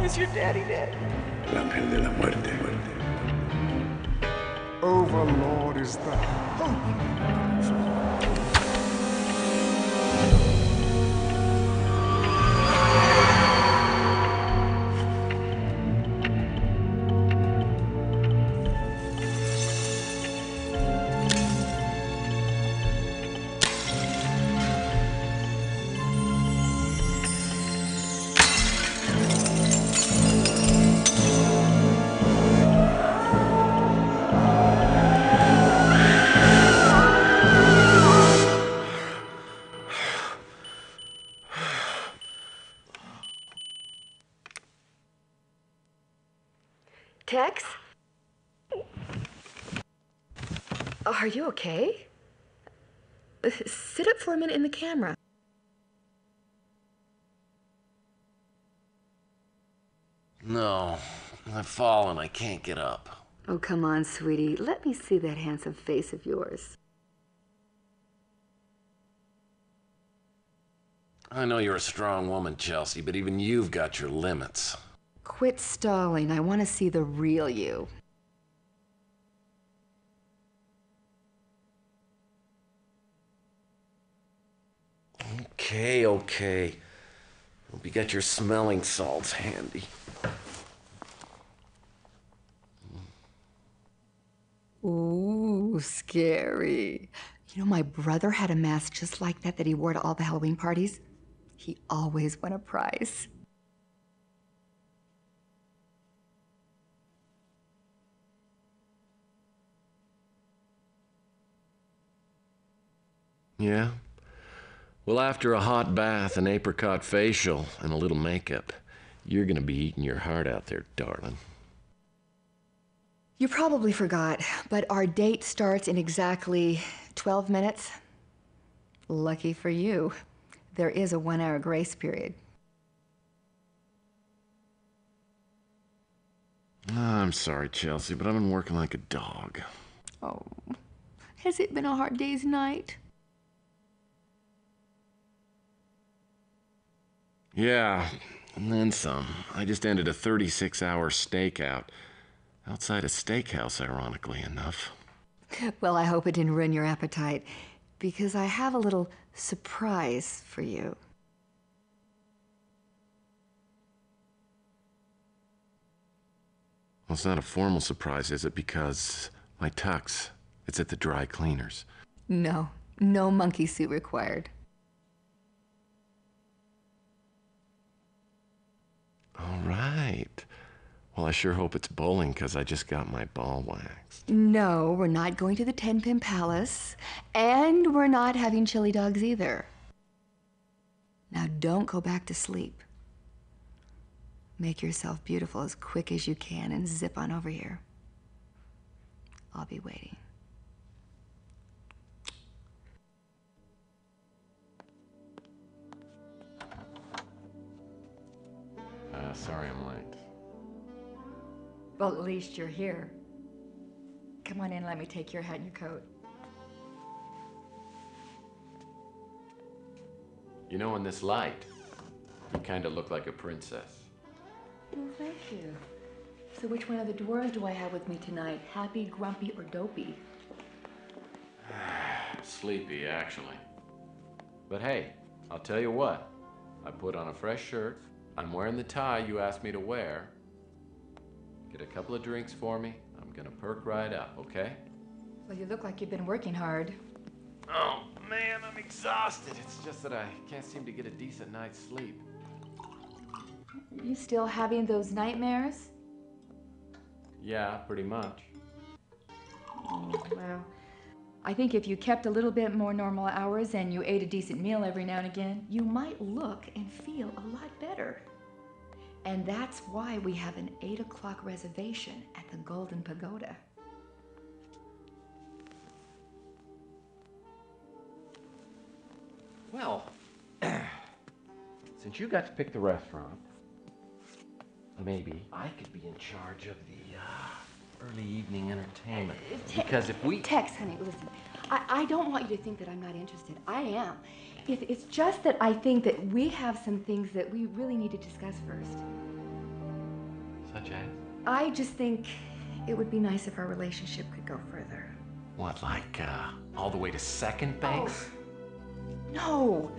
is your daddy dead? El ángel de la muerte. Overlord is the hope. Tex? Are you okay? Sit up for a minute in the camera. No, I've fallen. I can't get up. Oh, come on, sweetie. Let me see that handsome face of yours. I know you're a strong woman, Chelsea, but even you've got your limits. Quit stalling. I want to see the real you. Okay. Hope you got your smelling salts handy. Ooh, scary. You know, my brother had a mask just like that he wore to all the Halloween parties. He always won a prize. Yeah? Well, after a hot bath, an apricot facial, and a little makeup, you're gonna be eating your heart out there, darling. You probably forgot, but our date starts in exactly 12 minutes. Lucky for you, there is a 1-hour grace period. I'm sorry, Chelsea, but I've been working like a dog. Oh, has it been a hard day's night? Yeah, and then some. I just ended a 36-hour stakeout. Outside a steakhouse, ironically enough. Well, I hope it didn't ruin your appetite, because I have a little surprise for you. Well, it's not a formal surprise, is it? Because my tux, it's at the dry cleaners. No monkey suit required. All right. Well, I sure hope it's bowling, because I just got my ball waxed. No, we're not going to the 10-Pin Palace, and we're not having chili dogs either. Now, don't go back to sleep. Make yourself beautiful as quick as you can and zip on over here. I'll be waiting. Sorry I'm late. Well, at least you're here. Come on in, let me take your hat and your coat. You know, in this light, you kind of look like a princess. Well, thank you. So which one of the dwarves do I have with me tonight? Happy, grumpy, or dopey? Sleepy, actually. But hey, I'll tell you what. I put on a fresh shirt. I'm wearing the tie you asked me to wear. Get a couple of drinks for me. I'm gonna perk right up, okay? Well, you look like you've been working hard. Oh, man, I'm exhausted. It's just that I can't seem to get a decent night's sleep. You still having those nightmares? Yeah, pretty much. Well, I think if you kept a little bit more normal hours and you ate a decent meal every now and again, you might look and feel a lot better. And that's why we have an 8 o'clock reservation at the Golden Pagoda. Well, since you got to pick the restaurant, maybe I could be in charge of the early evening entertainment. Because if we... Tex, honey, listen. I don't want you to think that I'm not interested. I am. It's just that I think that we have some things that we really need to discuss first. Such as? I just think it would be nice if our relationship could go further. What, like, all the way to second base? Oh, no.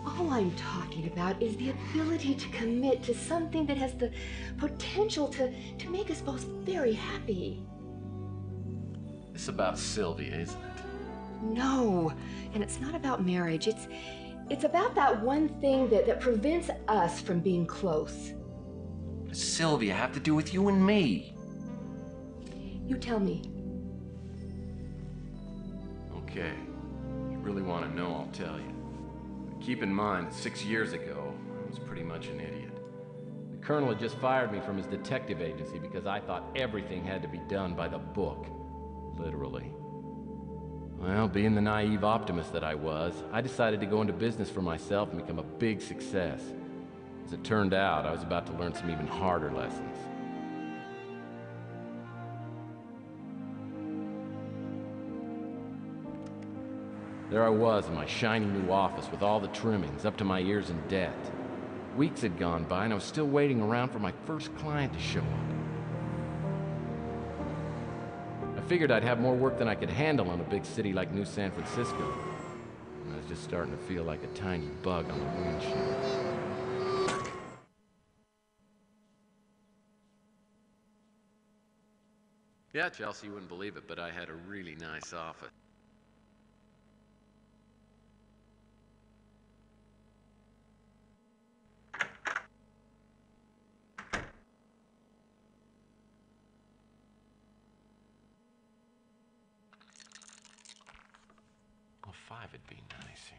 All I'm talking about is the ability to commit to something that has the potential to make us both very happy. It's about Sylvia, isn't it? No, and it's not about marriage. It's about that one thing that prevents us from being close. What does Sylvia have to do with you and me? You tell me. Okay. If you really want to know, I'll tell you. But keep in mind, 6 years ago, I was pretty much an idiot. The colonel had just fired me from his detective agency because I thought everything had to be done by the book. Literally. Well, being the naive optimist that I was, I decided to go into business for myself and become a big success. As it turned out, I was about to learn some even harder lessons. There I was in my shiny new office with all the trimmings up to my ears in debt. Weeks had gone by and I was still waiting around for my first client to show up. I figured I'd have more work than I could handle in a big city like New San Francisco. And I was just starting to feel like a tiny bug on the windshield. Yeah, Chelsea, you wouldn't believe it, but I had a really nice office. Well, 5 would be nice here.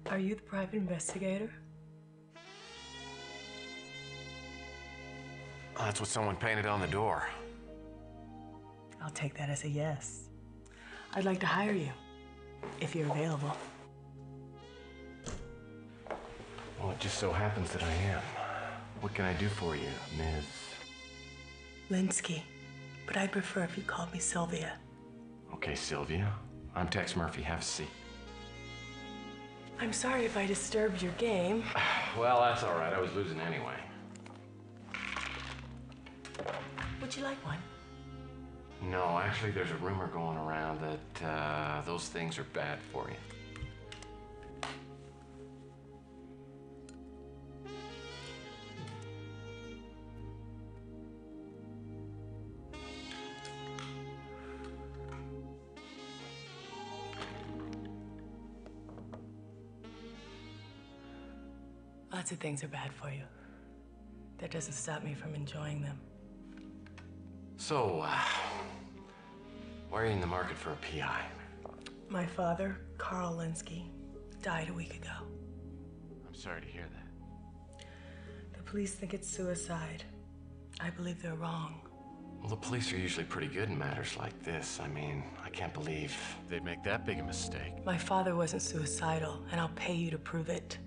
Are you the private investigator? Oh, that's what someone painted on the door. I'll take that as a yes. I'd like to hire you, if you're available. Well, it just so happens that I am. What can I do for you, Ms. Linsky, but I'd prefer if you called me Sylvia. Okay, Sylvia. I'm Tex Murphy. Have a seat. I'm sorry if I disturbed your game. Well, that's all right. I was losing anyway. Would you like one? No, actually, there's a rumor going around that those things are bad for you. Lots of things are bad for you. That doesn't stop me from enjoying them. So, why are you in the market for a PI? My father, Carl Linsky, died a week ago. I'm sorry to hear that. The police think it's suicide. I believe they're wrong. Well, the police are usually pretty good in matters like this. I mean, I can't believe they'd make that big a mistake. My father wasn't suicidal, and I'll pay you to prove it.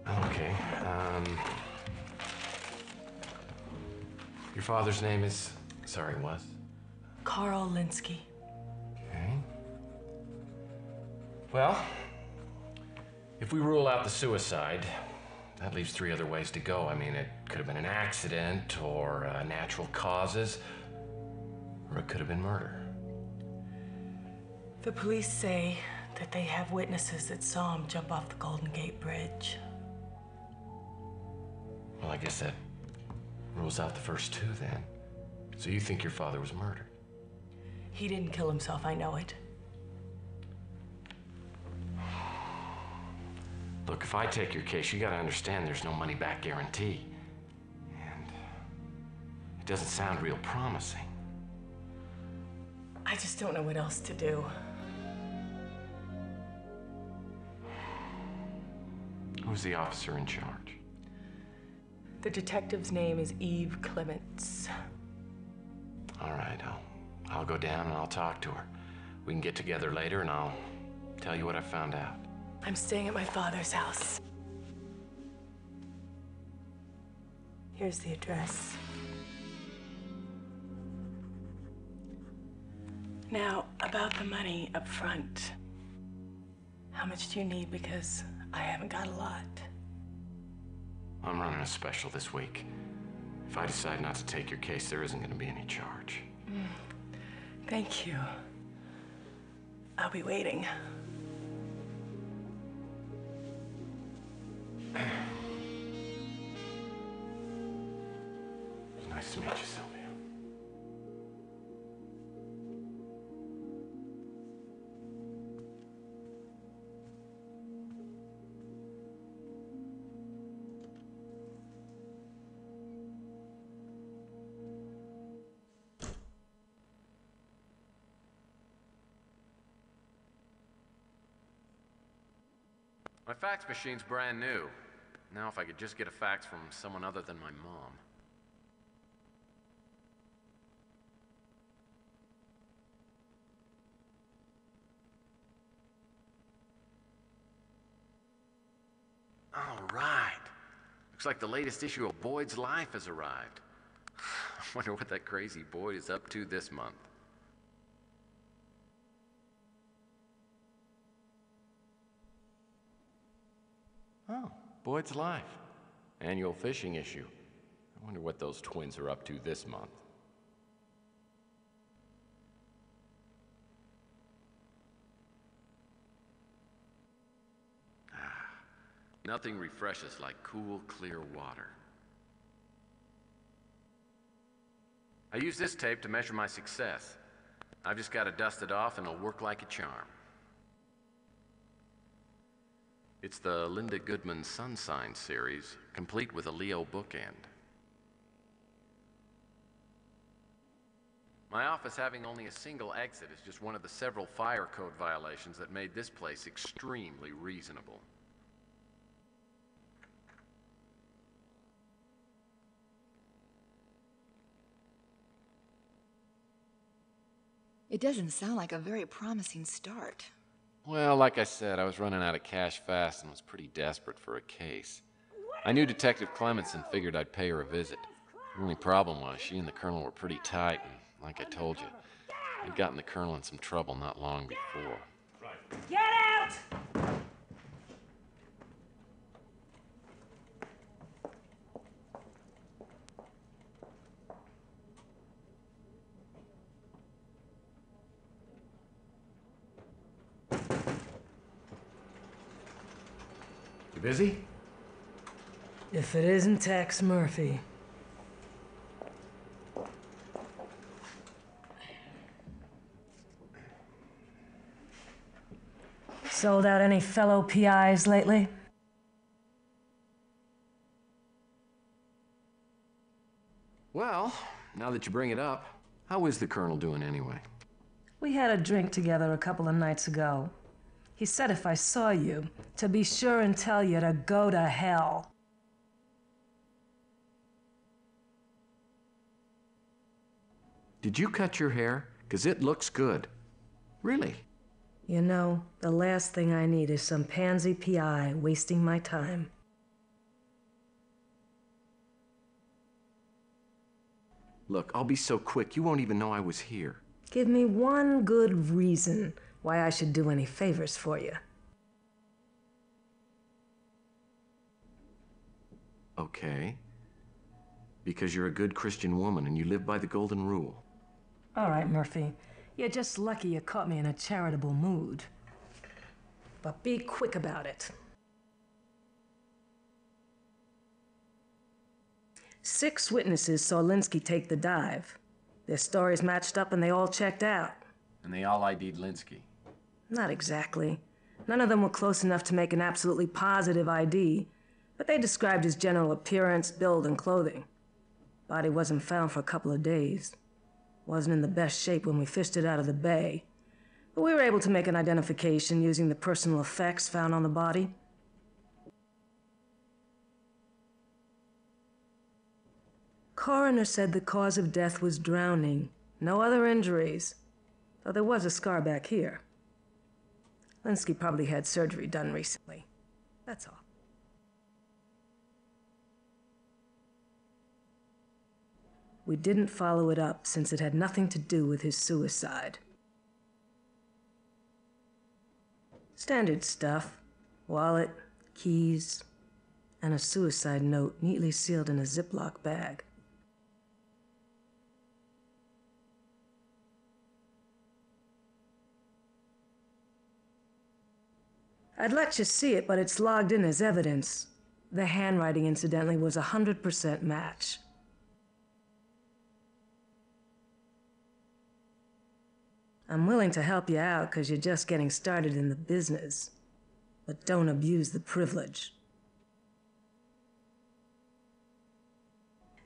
Okay, your father's name is... Sorry, was? Carl Linsky. Okay. Well, if we rule out the suicide, that leaves 3 other ways to go. I mean, it could have been an accident, or natural causes, or it could have been murder. The police say that they have witnesses that saw him jump off the Golden Gate Bridge. Well, I guess that rules out the first 2 then. So you think your father was murdered? He didn't kill himself, I know it. Look, if I take your case, you gotta understand there's no money back guarantee. And it doesn't sound real promising. I just don't know what else to do. Who's the officer in charge? The detective's name is Clemens. All right, I'll go down and I'll talk to her. We can get together later and I'll Tell you what I found out. I'm staying at my father's house. Here's the address. Now, about the money up front. How much do you need? Because I haven't got a lot. I'm running a special this week. If I decide not to take your case, there isn't going to be any charge. Thank you. I'll be waiting. Nice to meet you, Sylvia. My fax machine's brand new. Now if I could just get a fax from someone other than my mom. All right. Looks like the latest issue of Boyd's Life has arrived. I wonder what that crazy Boyd is up to this month. Oh, Boyd's Life. Annual fishing issue. I wonder what those twins are up to this month. Nothing refreshes like cool, clear water. I use this tape to measure my success. I've just got to dust it off and it'll work like a charm. It's the Linda Goodman Sun Sign series, complete with a Leo bookend. My office having only a single exit is just one of the several fire code violations that made this place extremely reasonable. It doesn't sound like a very promising start. Well, like I said, I was running out of cash fast and was pretty desperate for a case. I knew Detective Clemens and figured I'd pay her a visit. The only problem was she and the Colonel were pretty tight, and like I told you, I'd gotten the Colonel in some trouble not long before. Get out! You busy? If it isn't Tex Murphy. Sold out any fellow PIs lately? Well, now that you bring it up, how is the Colonel doing anyway? We had a drink together a couple of nights ago. He said if I saw you, to be sure and tell you to go to hell. Did you cut your hair? 'Cause it looks good. Really? You know, the last thing I need is some pansy PI wasting my time. Look, I'll be so quick, you won't even know I was here. Give me one good reason why I should do any favors for you. Okay. Because you're a good Christian woman and you live by the golden rule. All right, Murphy. You're just lucky you caught me in a charitable mood. But be quick about it. 6 witnesses saw Linsky take the dive. Their stories matched up and they all checked out. And they all ID'd Linsky. Not exactly. None of them were close enough to make an absolutely positive ID, but they described his general appearance, build, and clothing. Body wasn't found for a couple of days. Wasn't in the best shape when we fished it out of the bay, but we were able to make an identification using the personal effects found on the body. Coroner said the cause of death was drowning, no other injuries, though there was a scar back here. Linsky probably had surgery done recently. That's all. We didn't follow it up since it had nothing to do with his suicide. Standard stuff. Wallet, keys, and a suicide note neatly sealed in a Ziploc bag. I'd let you see it, but it's logged in as evidence. The handwriting, incidentally, was a 100% match. I'm willing to help you out because you're just getting started in the business. But don't abuse the privilege.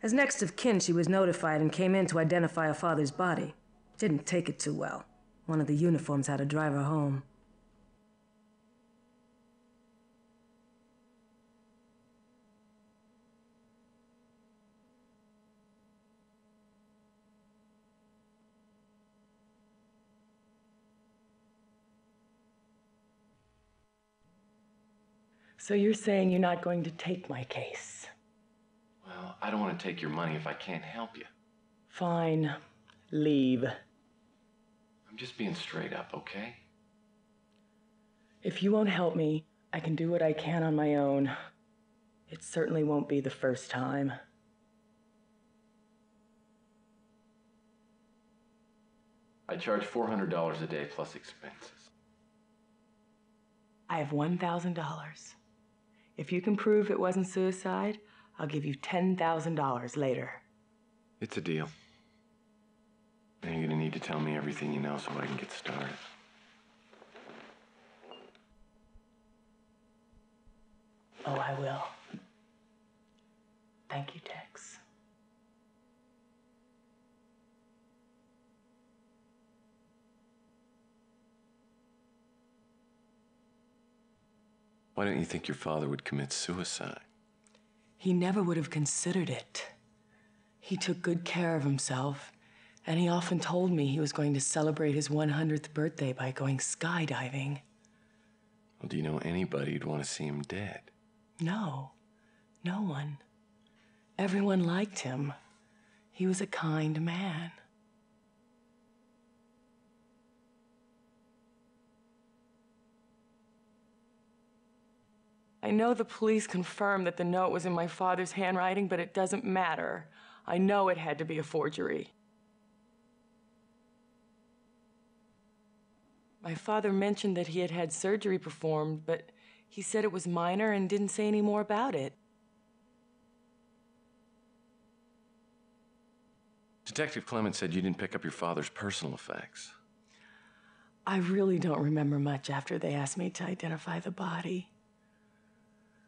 As next of kin, she was notified and came in to identify her father's body. Didn't take it too well. One of the uniforms had to drive her home. So you're saying you're not going to take my case? Well, I don't want to take your money if I can't help you. Fine. Leave. I'm just being straight up, okay? If you won't help me, I can do what I can on my own. It certainly won't be the first time. I charge $400 a day plus expenses. I have $1,000. If you can prove it wasn't suicide, I'll give you $10,000 later. It's a deal. Now you're gonna need to tell me everything you know so I can get started. Oh, I will. Thank you, Tex. Why don't you think your father would commit suicide? He never would have considered it. He took good care of himself, and he often told me he was going to celebrate his 100th birthday by going skydiving. Well, do you know anybody who'd want to see him dead? No, no one. Everyone liked him. He was a kind man. I know the police confirmed that the note was in my father's handwriting, but it doesn't matter. I know it had to be a forgery. My father mentioned that he had had surgery performed, but he said it was minor and didn't say any more about it. Detective Clemens said you didn't pick up your father's personal effects. I really don't remember much after they asked me to identify the body.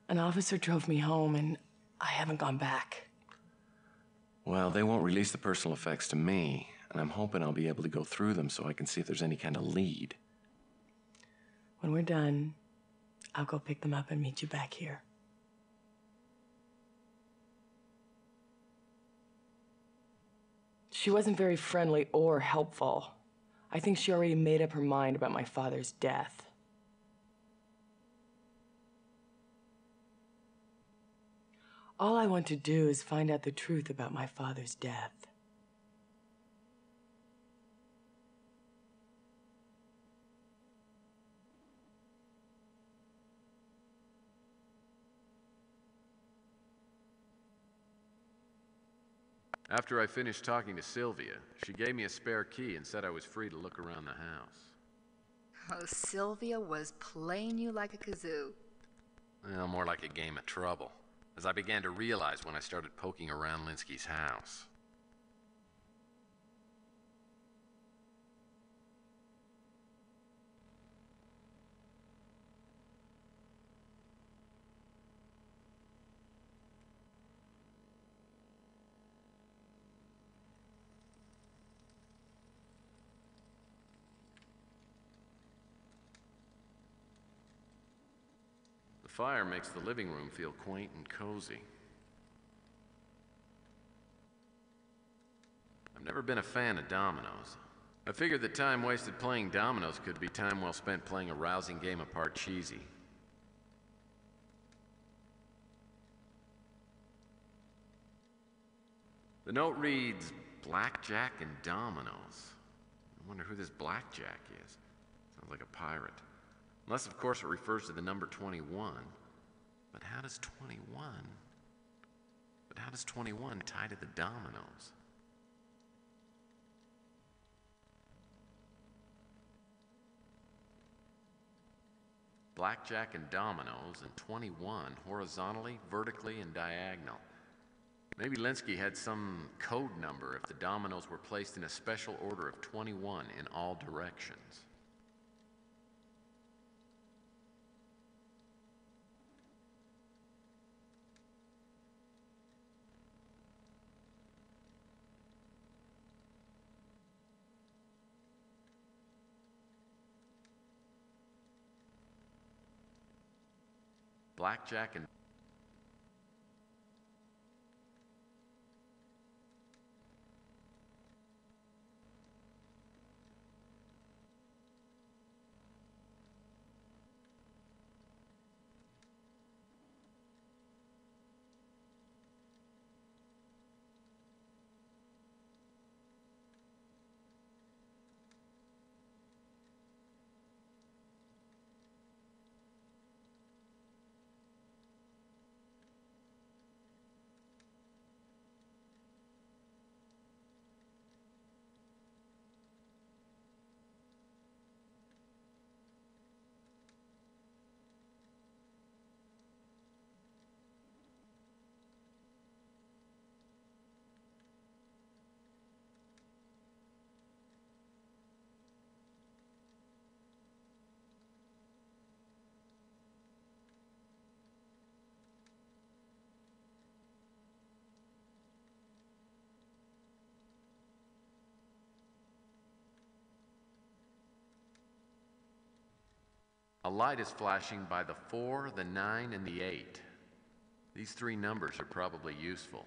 An officer drove me home, and I haven't gone back. Well, they won't release the personal effects to me, and I'm hoping I'll be able to go through them so I can see if there's any kind of lead. When we're done, I'll go pick them up and meet you back here. She wasn't very friendly or helpful. I think she already made up her mind about my father's death. All I want to do is find out the truth about my father's death. After I finished talking to Sylvia, she gave me a spare key and said I was free to look around the house. Oh, Sylvia was playing you like a kazoo. Well, more like a game of trouble, as I began to realize when I started poking around Linsky's house. The fire makes the living room feel quaint and cozy. I've never been a fan of dominoes. I figured the time wasted playing dominoes could be time well spent playing a rousing game of Parcheesi. The note reads, blackjack and dominoes. I wonder who this blackjack is. Sounds like a pirate. Unless, of course, it refers to the number 21. But how does 21 tie to the dominoes? Blackjack and dominoes, and 21 horizontally, vertically, and diagonal. Maybe Linsky had some code number if the dominoes were placed in a special order of 21 in all directions. Blackjack and a light is flashing by the 4, the 9, and the 8. These three numbers are probably useful.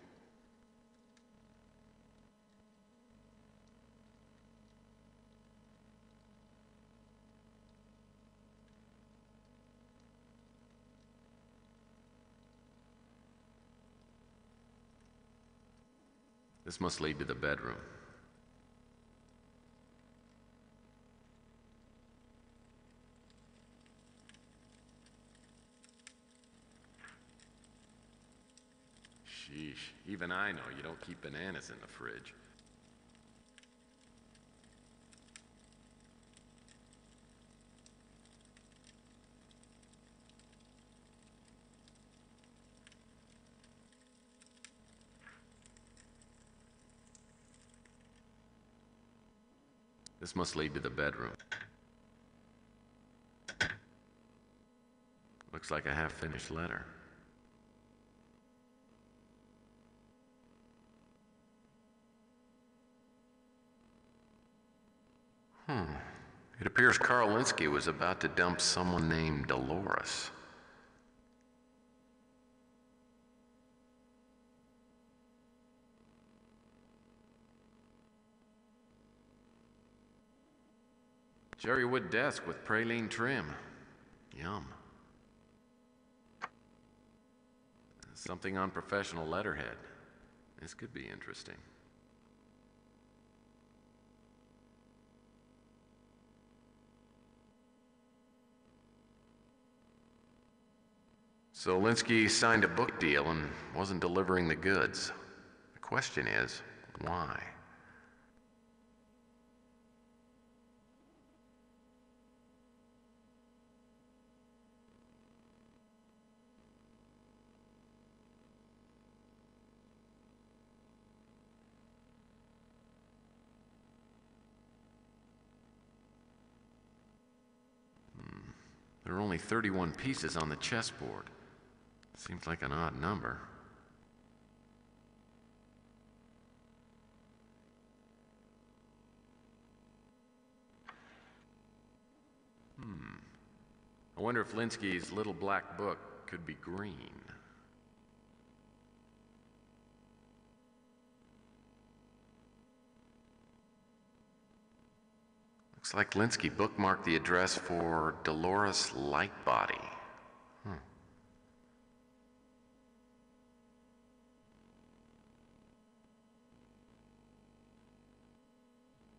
This must lead to the bedroom. Sheesh, even I know you don't keep bananas in the fridge. This must lead to the bedroom. Looks like a half-finished letter. It appears Carl Linsky was about to dump someone named Dolores. Cherry wood desk with praline trim. Yum. Something on professional letterhead. This could be interesting. So Linsky signed a book deal and wasn't delivering the goods. The question is, why? There are only 31 pieces on the chessboard. Seems like an odd number. I wonder if Linsky's little black book could be green. Looks like Linsky bookmarked the address for Dolores Lightbody.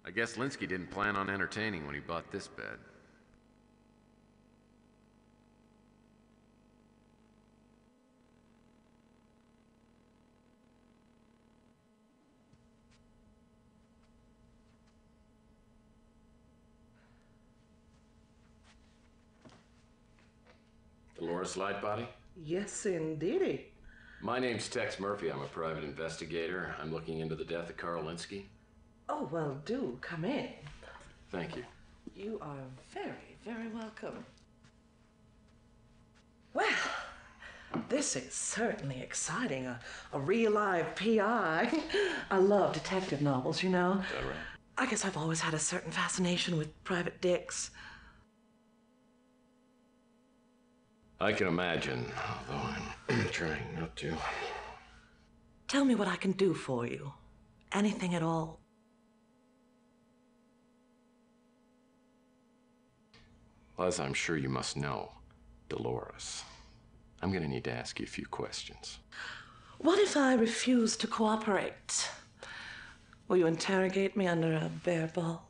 I guess Linsky didn't plan on entertaining when he bought this bed. Dolores Lightbody? Yes, indeedy. My name's Tex Murphy. I'm a private investigator. I'm looking into the death of Carl Linsky. Oh, well, do come in. Thank you. You are very, very welcome. Well, this is certainly exciting. A real live PI. I love detective novels, you know. Is that right? I guess I've always had a certain fascination with private dicks. I can imagine, although I'm trying not to. Tell me what I can do for you. Anything at all. Well, as I'm sure you must know, Dolores, I'm gonna need to ask you a few questions. What if I refuse to cooperate? Will you interrogate me under a bare bulb?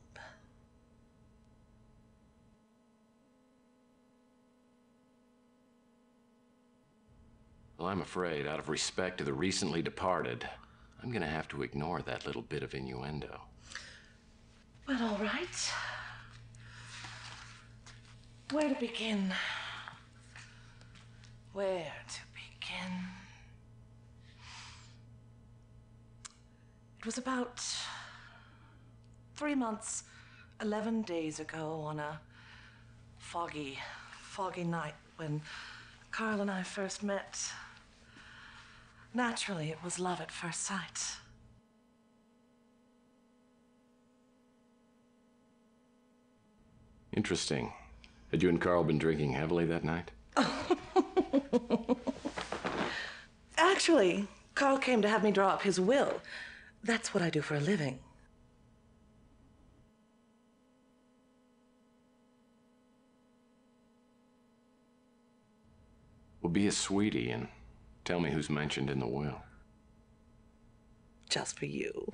Well, I'm afraid, out of respect to the recently departed, I'm gonna have to ignore that little bit of innuendo. Well, all right. Where to begin? Where to begin? It was about 3 months, 11 days ago on a foggy night when Carl and I first met. Naturally, it was love at first sight. Interesting. Had you and Carl been drinking heavily that night? Actually, Carl came to have me draw up his will. That's what I do for a living. Well, be a sweetie and tell me who's mentioned in the will. Just for you.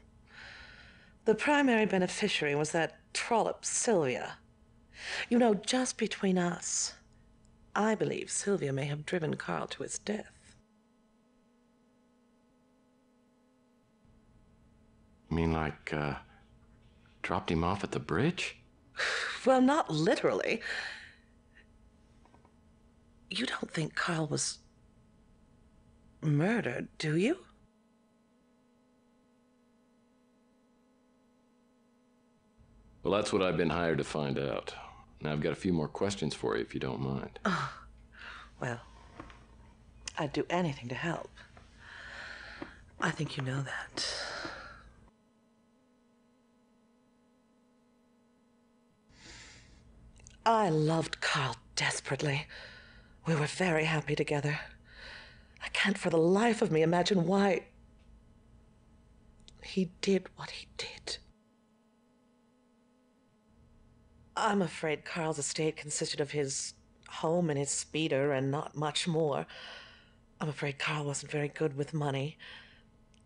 The primary beneficiary was that trollop, Sylvia. You know, just between us, I believe Sylvia may have driven Carl to his death. You mean like, dropped him off at the bridge? Well, not literally. You don't think Carl was murdered, do you? Well, that's what I've been hired to find out. Now, I've got a few more questions for you, if you don't mind. Oh, well, I'd do anything to help. I think you know that. I loved Carl desperately. We were very happy together. I can't for the life of me imagine why he did what he did. I'm afraid Carl's estate consisted of his home and his speeder and not much more. I'm afraid Carl wasn't very good with money.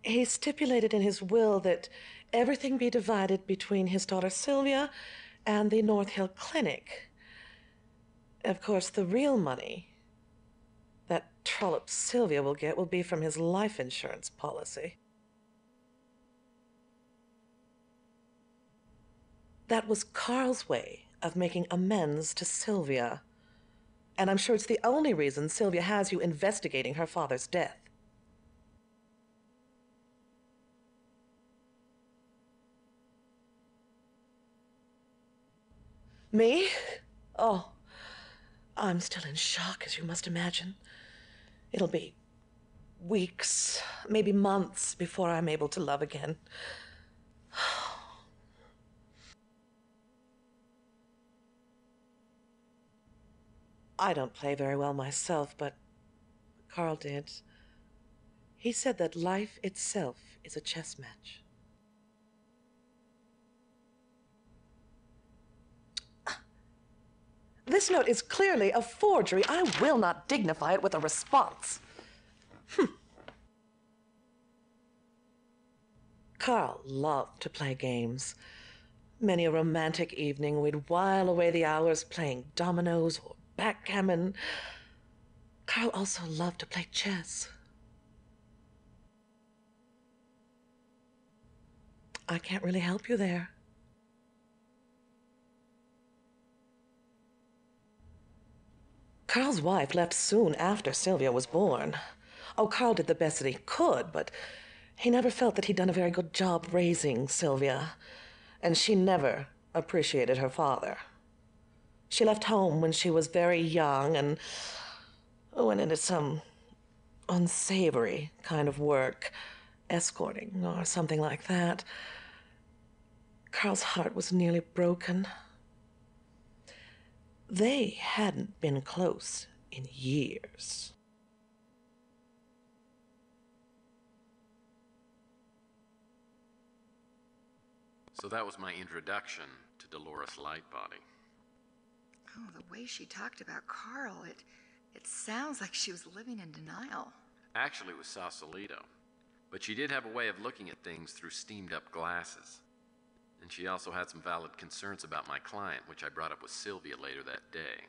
He stipulated in his will that everything be divided between his daughter Sylvia and the North Hill Clinic. Of course, the real money that trollop Sylvia will get will be from his life insurance policy. That was Carl's way of making amends to Sylvia. And I'm sure it's the only reason Sylvia has you investigating her father's death. Me? Oh, I'm still in shock, as you must imagine. It'll be weeks, maybe months before I'm able to love again. I don't play very well myself, but Carl did. He said that life itself is a chess match. This note is clearly a forgery. I will not dignify it with a response. Carl loved to play games. Many a romantic evening we'd while away the hours playing dominoes or backgammon. Carl also loved to play chess. I can't really help you there. Carl's wife left soon after Sylvia was born. Oh, Carl did the best that he could, but he never felt that he'd done a very good job raising Sylvia, and she never appreciated her father. She left home when she was very young and went into some unsavory kind of work, escorting or something like that. Carl's heart was nearly broken. They hadn't been close in years. So that was my introduction to Dolores Lightbody. Oh, the way she talked about Carl, it sounds like she was living in denial. Actually, it was Sausalito. But she did have a way of looking at things through steamed-up glasses. And she also had some valid concerns about my client, which I brought up with Sylvia later that day.